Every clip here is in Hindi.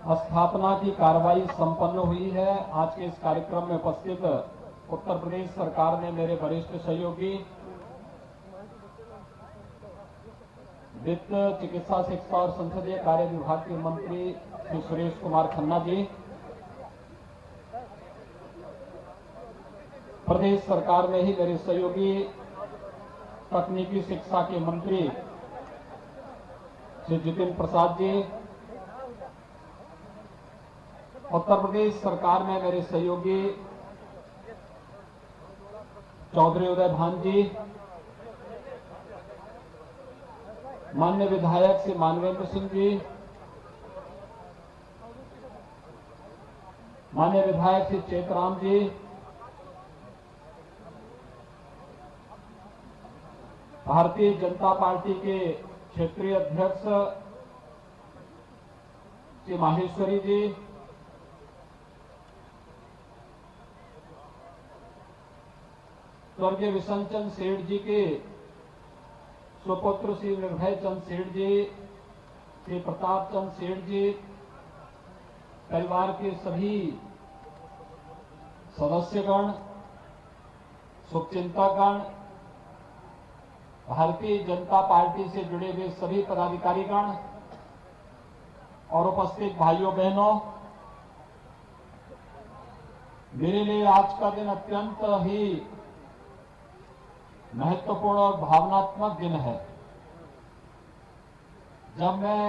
स्थापना की कार्रवाई संपन्न हुई है। आज के इस कार्यक्रम में उपस्थित उत्तर प्रदेश सरकार में मेरे वरिष्ठ सहयोगी वित्त, चिकित्सा, शिक्षा और संसदीय कार्य विभाग के मंत्री श्री सुरेश कुमार खन्ना जी, प्रदेश सरकार में ही मेरे सहयोगी तकनीकी शिक्षा के मंत्री श्री जितिन प्रसाद जी, उत्तर प्रदेश सरकार में मेरे सहयोगी चौधरी उदय भान जी, माननीय विधायक श्री मानवेंद्र सिंह जी, माननीय विधायक श्री चेतराम जी, भारतीय जनता पार्टी के क्षेत्रीय अध्यक्ष श्री माहेश्वरी जी, स्वर्गीय विशन चंद सेठ जी के सुपुत्र श्री निर्भय चंद सेठ जी, श्री प्रताप चंद सेठ जी, परिवार के सभी सदस्यगण, शुभचिंतकगण, भारतीय जनता पार्टी से जुड़े हुए सभी पदाधिकारीगण और उपस्थित भाइयों बहनों, मेरे लिए आज का दिन अत्यंत ही महत्वपूर्ण और भावनात्मक दिन है। जब मैं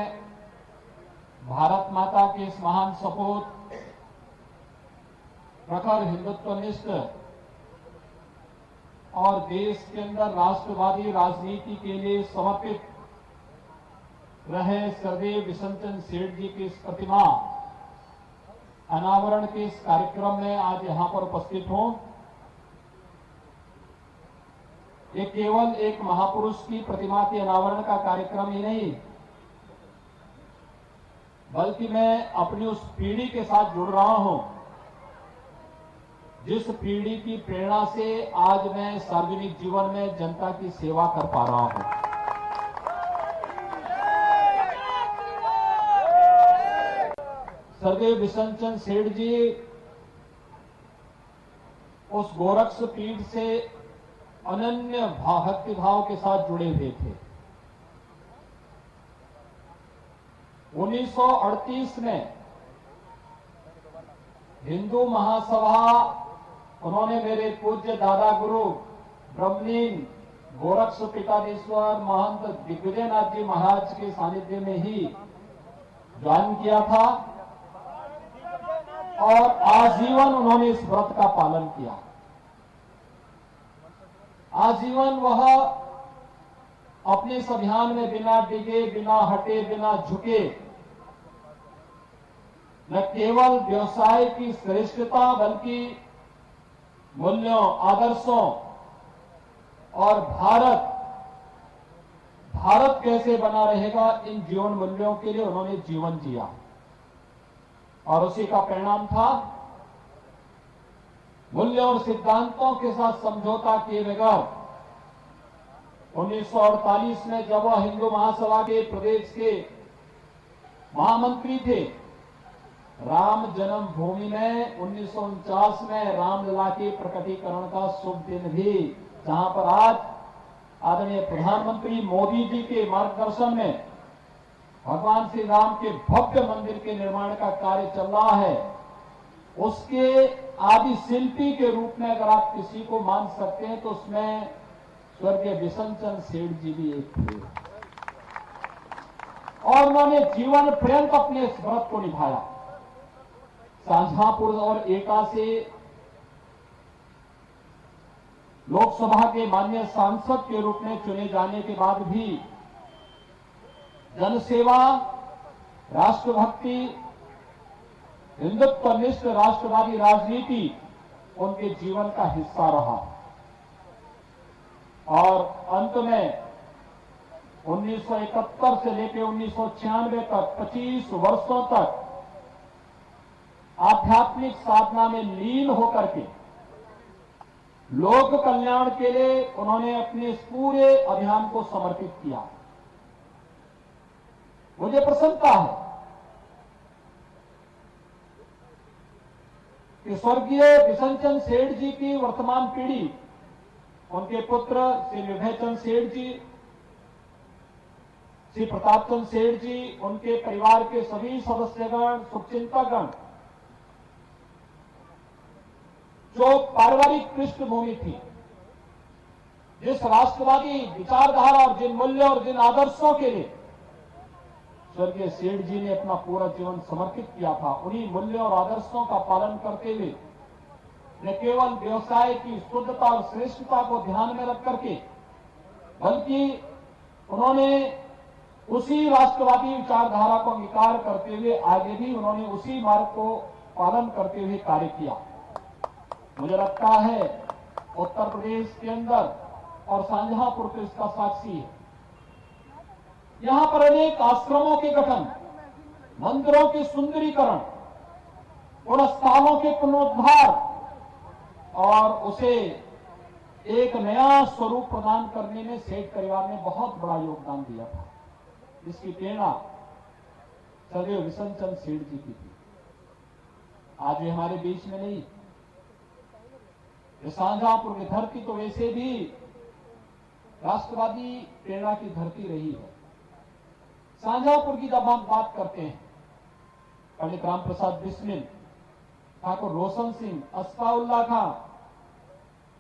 भारत माता के इस महान सपूत, प्रखर हिंदुत्वनिष्ठ और देश के अंदर राष्ट्रवादी राजनीति के लिए समर्पित रहे स्वर्गीय विशन चंद सेठ जी की इस प्रतिमा अनावरण के इस कार्यक्रम में आज यहां पर उपस्थित हूं। ये केवल एक महापुरुष की प्रतिमा के अनावरण का कार्यक्रम ही नहीं, बल्कि मैं अपनी उस पीढ़ी के साथ जुड़ रहा हूं जिस पीढ़ी की प्रेरणा से आज मैं सार्वजनिक जीवन में जनता की सेवा कर पा रहा हूं। स्वर्गीय विशन चंद सेठ जी उस गोरक्ष पीठ से अनन्य भक्ति भाव के साथ जुड़े हुए थे। 1938 में हिंदू महासभा, उन्होंने मेरे पूज्य दादा गुरु ब्रह्मलीन गोरक्ष पीठाधीश्वर महंत दिग्विजयनाथ जी महाराज के सानिध्य में ही ज्वाइन किया था और आजीवन उन्होंने इस व्रत का पालन किया। आजीवन वह अपने इस अभियान में बिना डिगे, बिना हटे, बिना झुके न केवल व्यवसाय की श्रेष्ठता बल्कि मूल्यों, आदर्शों और भारत कैसे बना रहेगा, इन जीवन मूल्यों के लिए उन्होंने जीवन जिया और उसी का परिणाम था मूल्यों और सिद्धांतों के साथ समझौता किए बगैर 1948 में जब वह हिंदू महासभा के प्रदेश के महामंत्री थे, राम जन्मभूमि में 1949 में रामलला के प्रकटीकरण का शुभ दिन भी, जहां पर आज आदरणीय प्रधानमंत्री मोदी जी के मार्गदर्शन में भगवान श्री राम के भव्य मंदिर के निर्माण का कार्य चल रहा है, उसके आदि शिल्पी के रूप में अगर आप किसी को मान सकते हैं तो उसमें स्वर्गीय विशन चंद सेठ जी भी एक थे और उन्होंने जीवन पर्यंत अपने इस व्रत को निभाया। शाहजहांपुर और एटा से लोकसभा के माननीय सांसद के रूप में चुने जाने के बाद भी जनसेवा, राष्ट्रभक्ति, हिंदुत्वनिष्ठ राष्ट्रवादी राजनीति उनके जीवन का हिस्सा रहा और अंत में 1971 से लेकर 1996 तक 25 वर्षों तक आध्यात्मिक साधना में लीन होकर के लोक कल्याण के लिए उन्होंने अपने इस पूरे अभियान को समर्पित किया। मुझे प्रसन्नता है कि स्वर्गीय बिशन सेठ जी की वर्तमान पीढ़ी, उनके पुत्र श्री विभय चंद सेठ जी, श्री प्रताप चंद सेठ जी, उनके परिवार के सभी सदस्यगण, शुभचिंतकगण, जो पारिवारिक पृष्ठभूमि थी, जिस राष्ट्रवादी विचारधारा और जिन मूल्यों और जिन आदर्शों के लिए स्वर्गीय सेठ जी ने अपना पूरा जीवन समर्पित किया था, उन्हीं मूल्यों और आदर्शों का पालन करते हुए न केवल व्यवसाय की शुद्धता और श्रेष्ठता को ध्यान में रख करके, बल्कि उन्होंने उसी राष्ट्रवादी विचारधारा को अंगीकार करते हुए आगे भी उन्होंने उसी मार्ग को पालन करते हुए कार्य किया। मुझे लगता है उत्तर प्रदेश के अंदर और शाहजहांपुर तो इसका साक्षी है। यहां पर अनेक आश्रमों के गठन, मंदिरों के सुंदरीकरण, पुनस्थलों के पुनरुद्धार और उसे एक नया स्वरूप प्रदान करने में सेठ परिवार ने बहुत बड़ा योगदान दिया था। इसकी प्रेरणा स्वर्गीय बिशन चंद सेठ जी की थी। आज वे हमारे बीच में नहीं। शाहजहांपुर की धरती तो वैसे भी राष्ट्रवादी प्रेरणा की धरती रही है। शाहजहांपुर की जब हम बात करते हैं, पंडित राम प्रसाद बिस्मिल, ठाकुर रोशन सिंह, अस्फाउल्लाह खां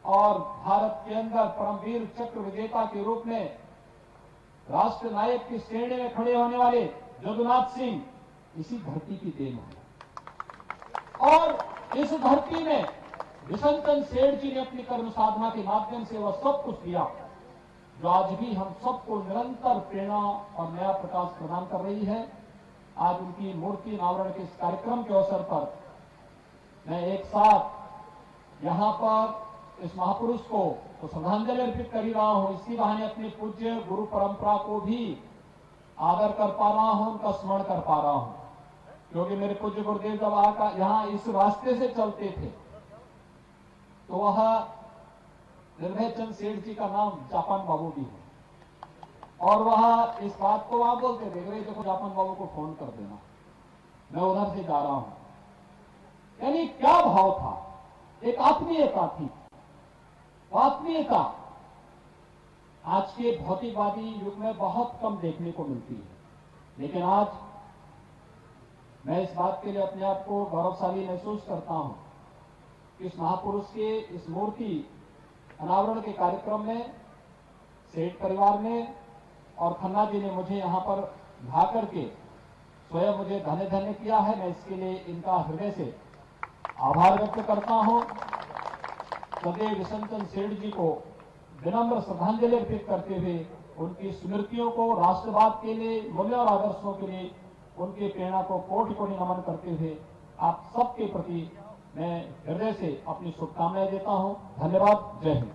और भारत के अंदर परमवीर चक्र विजेता के रूप में राष्ट्र नायक की श्रेणी में खड़े होने वाले जदुनाथ सिंह इसी धरती की देन है। और इस धरती में बिशन चंद सेठ जी ने अपनी कर्म साधना के माध्यम से वह सब कुछ दिया जो आज भी हम सबको निरंतर प्रेरणा और नया प्रकाश प्रदान कर रही है। आज उनकी मूर्ति अनावरण के इस कार्यक्रम के अवसर पर मैं एक साथ यहां पर इस महापुरुष को तो श्रद्धांजलि अर्पित कर ही रहा हूं, इसी बहाने अपनी पूज्य गुरु परंपरा को भी आदर कर पा रहा हूं, उनका स्मरण कर पा रहा हूं। क्योंकि मेरे पूज्य गुरुदेव जब आकर यहां इस रास्ते से चलते थे तो वह विभय चंद सेठ जी का नाम जापान बाबू भी है। और वह इस बात को वहां बोलते थे, देखो जापान बाबू को फोन कर देना, मैं उधर से जा रहा हूं। यानी क्या भाव था, एक आत्मीयता थी। आत्मीयता आज के भौतिकवादी युग में बहुत कम देखने को मिलती है। लेकिन आज मैं इस बात के लिए अपने आप को गौरवशाली महसूस करता हूं कि इस महापुरुष के इस मूर्ति अनावरण के कार्यक्रम में सेठ परिवार ने और खन्ना जी ने मुझे यहां पर ला करके स्वयं मुझे धन्य धन्य किया है। मैं इसके लिए इनका हृदय से आभार व्यक्त करता हूं। स्वर्गीय बिशन चंद सेठ जी को विनम्र श्रद्धांजलि अर्पित करते हुए उनकी स्मृतियों को, राष्ट्रवाद के लिए, मूल्य और आदर्शों के लिए उनकी प्रेरणा को कोटि कोटि नमन करते हुए आप सबके प्रति मैं हृदय से अपनी शुभकामनाएं देता हूं। धन्यवाद। जय हिंद।